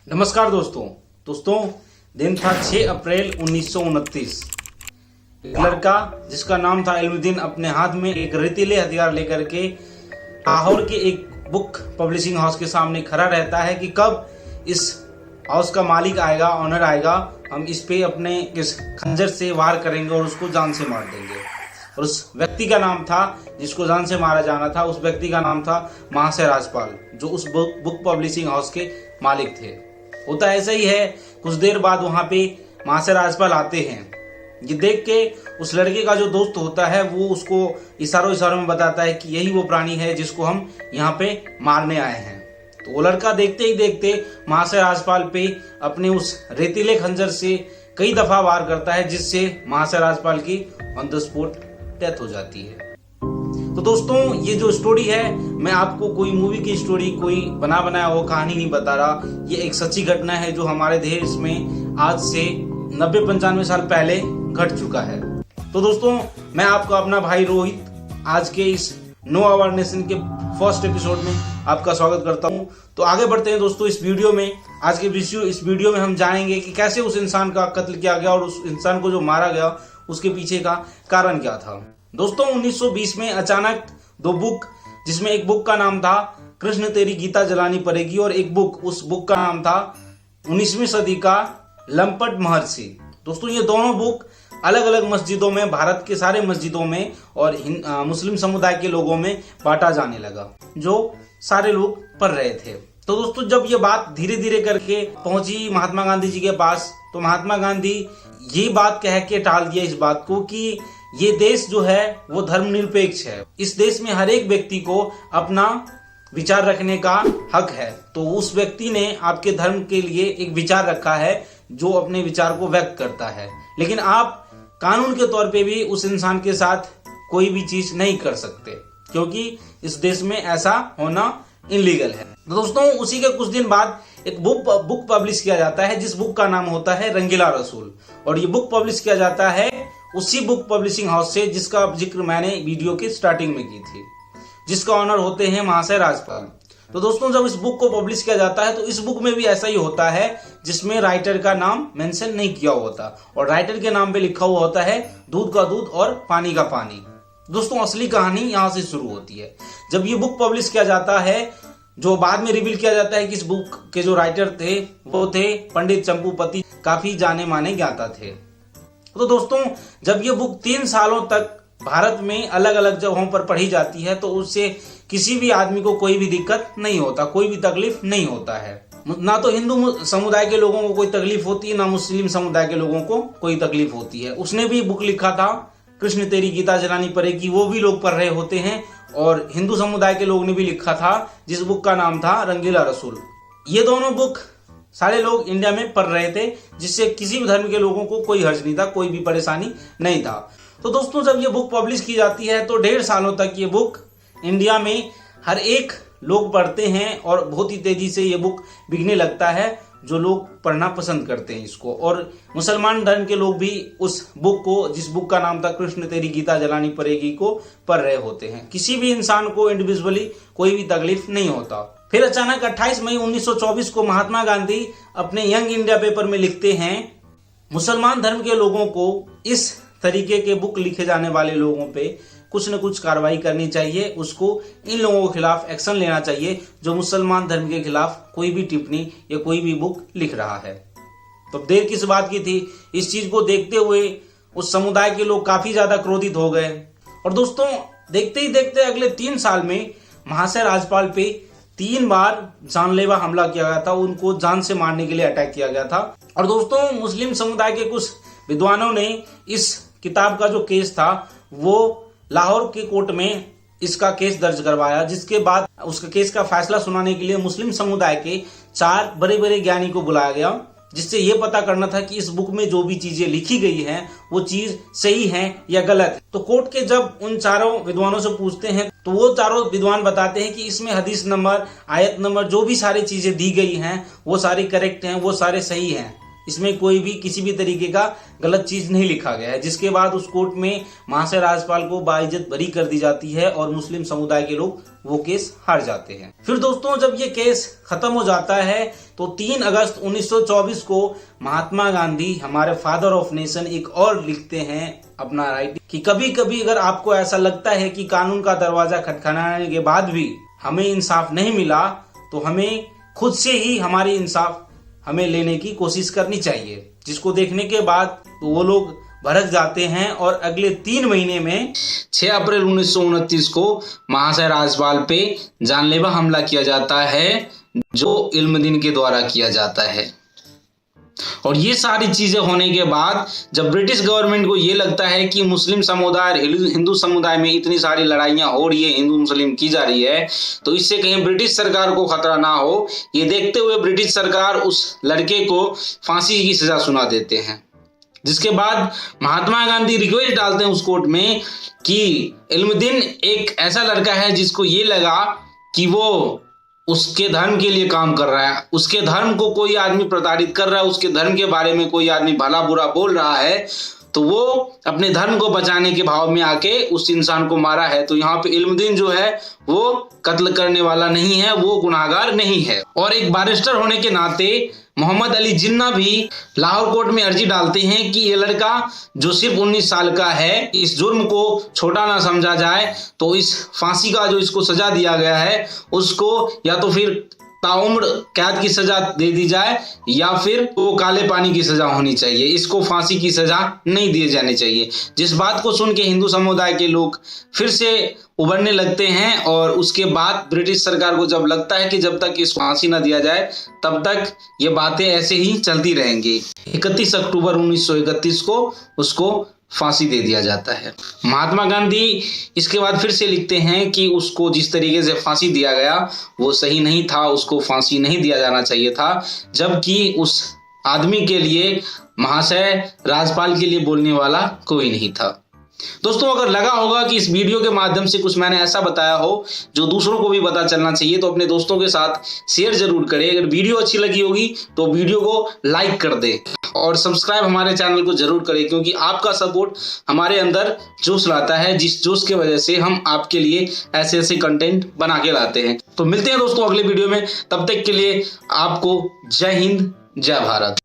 नमस्कार दोस्तों दिन था 6 अप्रैल 1929। एक लड़का जिसका नाम था इल्मुद्दीन अपने हाथ में एक रेतीले हथियार लेकर के लाहौर के एक बुक पब्लिशिंग हाउस के सामने खड़ा रहता है कि कब इस हाउस का मालिक आएगा, ऑनर आएगा, हम इस पे अपने इस खंजर से वार करेंगे और उसको जान से मार देंगे। और उस व्यक्ति का नाम था जिसको जान से मारा जाना था, उस व्यक्ति का नाम था महाशय राजपाल, जो उस बुक पब्लिशिंग हाउस के मालिक थे। होता ऐसा ही है, कुछ देर बाद वहां पे महाशय राजपाल आते हैं। ये देख के उस लड़के का जो दोस्त होता है वो उसको इशारों में बताता है कि यही वो प्राणी है जिसको हम यहाँ पे मारने आए हैं। तो वो लड़का देखते ही देखते महाशय राजपाल पे अपने उस रेतीले खंजर से कई दफा वार करता है, जिससे महाशय राजपाल की ऑन द स्पॉट डेथ हो जाती है। तो दोस्तों, ये जो स्टोरी है, मैं आपको कोई मूवी की स्टोरी, कोई बना बनाया वो कहानी नहीं बता रहा। ये एक सच्ची घटना है जो हमारे देश में आज से 90-95 साल पहले घट चुका है। तो दोस्तों, मैं आपका अपना भाई रोहित आज के इस नो आवर नेशन के फर्स्ट एपिसोड में आपका स्वागत करता हूं। तो आगे बढ़ते हैं दोस्तों इस वीडियो में। आज के इस वीडियो में हम जानेंगे कि कैसे उस इंसान का कत्ल किया गया और उस इंसान को जो मारा गया उसके पीछे का कारण क्या था। दोस्तों, 1920 में अचानक दो बुक, जिसमें एक बुक का नाम था कृष्ण तेरी गीता जलानी पड़ेगी और एक बुक, उस बुक का नाम था 19वीं सदी का लंपट महर्षि। दोस्तों, ये दोनों बुक अलग अलग मस्जिदों में, भारत के सारे मस्जिदों में और मुस्लिम समुदाय के लोगों में बांटा जाने लगा, जो सारे लोग पढ़ रहे थे। तो दोस्तों, जब ये बात धीरे धीरे करके पहुंची महात्मा गांधी जी के पास, तो महात्मा गांधी ये बात कह के टाल दिया इस बात को कि ये देश जो है वो धर्मनिरपेक्ष है। इस देश में हर एक व्यक्ति को अपना विचार रखने का हक है। तो उस व्यक्ति ने आपके धर्म के लिए एक विचार रखा है जो अपने विचार को व्यक्त करता है, लेकिन आप कानून के तौर पे भी उस इंसान के साथ कोई भी चीज नहीं कर सकते, क्योंकि इस देश में ऐसा होना इनलीगल है। तो दोस्तों, उसी के कुछ दिन बाद एक बुक पब्लिश किया जाता है, जिस बुक का नाम होता है रंगीला रसूल। और ये बुक पब्लिश किया जाता है उसी बुक पब्लिशिंग हाउस से जिसका जिक्र मैंने वीडियो के स्टार्टिंग में की थी, जिसका ऑनर होते हैं महाशय राजपाल। तो दोस्तों, जब इस बुक को पब्लिश किया जाता है तो इस बुक में भी ऐसा ही होता है, जिसमें राइटर का नाम मेंशन नहीं किया होता और राइटर के नाम पे लिखा हुआ होता है दूध का दूध और पानी का पानी। दोस्तों, असली कहानी यहाँ से शुरू होती है। जब ये बुक पब्लिश किया जाता है, जो बाद में रिवील किया जाता है कि इस बुक के जो राइटर थे वो थे पंडित चंपूपति, काफी जाने माने ज्ञाता थे। तो दोस्तों, जब ये बुक 3 सालों तक भारत में अलग अलग जगहों पर पढ़ी जाती है तो उससे किसी भी आदमी को कोई भी दिक्कत नहीं होता, कोई भी तकलीफ नहीं होता है। ना तो हिंदू समुदाय के लोगों को कोई तकलीफ होती है, ना मुस्लिम समुदाय के लोगों को कोई तकलीफ होती है। उसने भी बुक लिखा था कृष्ण तेरी गीता जलानी पड़ेगी, वो भी लोग पढ़ रहे होते हैं। और हिंदू समुदाय के लोग ने भी लिखा था, जिस बुक का नाम था रंगीला रसूल। ये दोनों बुक सारे लोग इंडिया में पढ़ रहे थे, जिससे किसी भी धर्म के लोगों को कोई हर्ज नहीं था, कोई भी परेशानी नहीं था। तो दोस्तों, जब ये बुक पब्लिश की जाती है तो 1.5 सालों तक ये बुक इंडिया में हर एक लोग पढ़ते हैं और बहुत ही तेजी से ये बुक बिकने लगता है, जो लोग पढ़ना पसंद करते हैं इसको। और मुसलमान धर्म के लोग भी उस बुक को, जिस बुक का नाम था कृष्ण तेरी गीता जलानी पड़ेगी, को पढ़ रहे होते हैं। किसी भी इंसान को इंडिविजुअली कोई भी तकलीफ नहीं होता। फिर अचानक 28 मई 1924 को महात्मा गांधी अपने यंग इंडिया पेपर में लिखते हैं, मुसलमान धर्म के लोगों को इस तरीके के बुक लिखे जाने वाले लोगों पे कुछ न कुछ कार्रवाई करनी चाहिए, उसको इन लोगों के खिलाफ एक्शन लेना चाहिए जो मुसलमान धर्म के खिलाफ कोई भी टिप्पणी या कोई भी बुक लिख रहा है। तो देर किस बात की थी, इस चीज को देखते हुए उस समुदाय के लोग काफी ज्यादा क्रोधित हो गए। और दोस्तों, देखते ही देखते अगले 3 साल में महाशय राजपाल पे 3 बार जानलेवा हमला किया गया था, उनको जान से मारने के लिए अटैक किया गया था। और दोस्तों, मुस्लिम समुदाय के कुछ विद्वानों ने इस किताब का जो केस था वो लाहौर के कोर्ट में इसका केस दर्ज करवाया, जिसके बाद उसका केस का फैसला सुनाने के लिए मुस्लिम समुदाय के 4 बड़े बड़े ज्ञानी को बुलाया गया, जिससे ये पता करना था कि इस बुक में जो भी चीजें लिखी गई हैं वो चीज सही है या गलत है। तो कोर्ट के जब उन चारों विद्वानों से पूछते हैं तो वो चारों विद्वान बताते हैं कि इसमें हदीस नंबर, आयत नंबर, जो भी सारी चीजें दी गई हैं वो सारी करेक्ट हैं, वो सारे सही हैं। इसमें कोई भी किसी भी तरीके का गलत चीज नहीं लिखा गया है, जिसके बाद उस कोर्ट में महाशय राज्यपाल को बाइज्जत बरी कर दी जाती है और मुस्लिम समुदाय के लोग वो केस हार जाते हैं। फिर दोस्तों जब ये केस खत्म हो जाता है तो 3 अगस्त 1924 को महात्मा गांधी, हमारे फादर ऑफ नेशन, एक और लिखते हैं अपना राइट कि कभी कभी अगर आपको ऐसा लगता है कि कानून का दरवाजा खटखटाने के बाद भी हमें इंसाफ नहीं मिला तो हमें खुद से ही हमारी इंसाफ हमें लेने की कोशिश करनी चाहिए। जिसको देखने के बाद तो वो लोग भड़क जाते हैं और अगले 3 महीने में 6 अप्रैल 1929 को महाशय राज्यपाल पे जानलेवा हमला किया जाता है, जो इल्मुद्दीन के द्वारा किया जाता है। और ये सारी चीजें होने के बाद जब ब्रिटिश गवर्नमेंट को ये लगता है कि मुस्लिम समुदाय और हिंदू समुदाय में इतनी सारी लड़ाइयां हो रही है, हिंदू मुस्लिम की जा रही है, तो इससे कहीं ब्रिटिश सरकार को खतरा ना हो, ये देखते हुए ब्रिटिश सरकार उस लड़के को फांसी की सजा सुना देते हैं। जिसके बाद महात्मा गांधी रिक्वेस्ट डालते हैं उस कोर्ट में कि इल्मुद्दीन एक ऐसा लड़का है जिसको ये लगा कि वो उसके धर्म के लिए काम कर रहा है, उसके धर्म को कोई आदमी प्रताड़ित कर रहा है, उसके धर्म के बारे में कोई आदमी भला बुरा बोल रहा है, तो वो अपने धर्म को बचाने के भाव में आके उस इंसान को मारा है। तो यहाँ पे इल्मुद्दीन जो है वो कत्ल करने वाला नहीं है, वो गुनाहगार नहीं है। और एक बैरिस्टर होने के नाते मोहम्मद अली जिन्ना भी लाहौर कोर्ट में अर्जी डालते हैं कि ये लड़का जो सिर्फ 19 साल का है, इस जुर्म को छोटा ना समझा जाए, तो इस फांसी का जो इसको सजा दिया गया है उसको या तो फिर ताउम्र कैद की सजा दे दी जाए या फिर वो काले पानी की सजा होनी चाहिए, इसको फांसी की सजा नहीं दी जानी चाहिए। जिस बात को सुन के हिंदू समुदाय के लोग फिर से उभरने लगते हैं और उसके बाद ब्रिटिश सरकार को जब लगता है कि जब तक इसको फांसी ना दिया जाए तब तक ये बातें ऐसे ही चलती रहेंगी। 31 अक्टूबर 1931 को उसको फांसी दे दिया जाता है। महात्मा गांधी इसके बाद फिर से लिखते हैं कि उसको जिस तरीके से फांसी दिया गया वो सही नहीं था, उसको फांसी नहीं दिया जाना चाहिए था, जबकि उस आदमी के लिए महाशय राज्यपाल के लिए बोलने वाला कोई नहीं था। दोस्तों अगर लगा होगा कि इस वीडियो के माध्यम से कुछ मैंने ऐसा बताया हो जो दूसरों को भी पता चलना चाहिए, तो अपने दोस्तों के साथ शेयर जरूर करें। अगर वीडियो अच्छी लगी होगी तो वीडियो को लाइक कर दें और सब्सक्राइब हमारे चैनल को जरूर करें, क्योंकि आपका सपोर्ट हमारे अंदर जोश लाता है, जिस जोश की वजह से हम आपके लिए ऐसे ऐसे कंटेंट बना के लाते हैं। तो मिलते हैं दोस्तों अगले वीडियो में, तब तक के लिए आपको जय हिंद, जय भारत।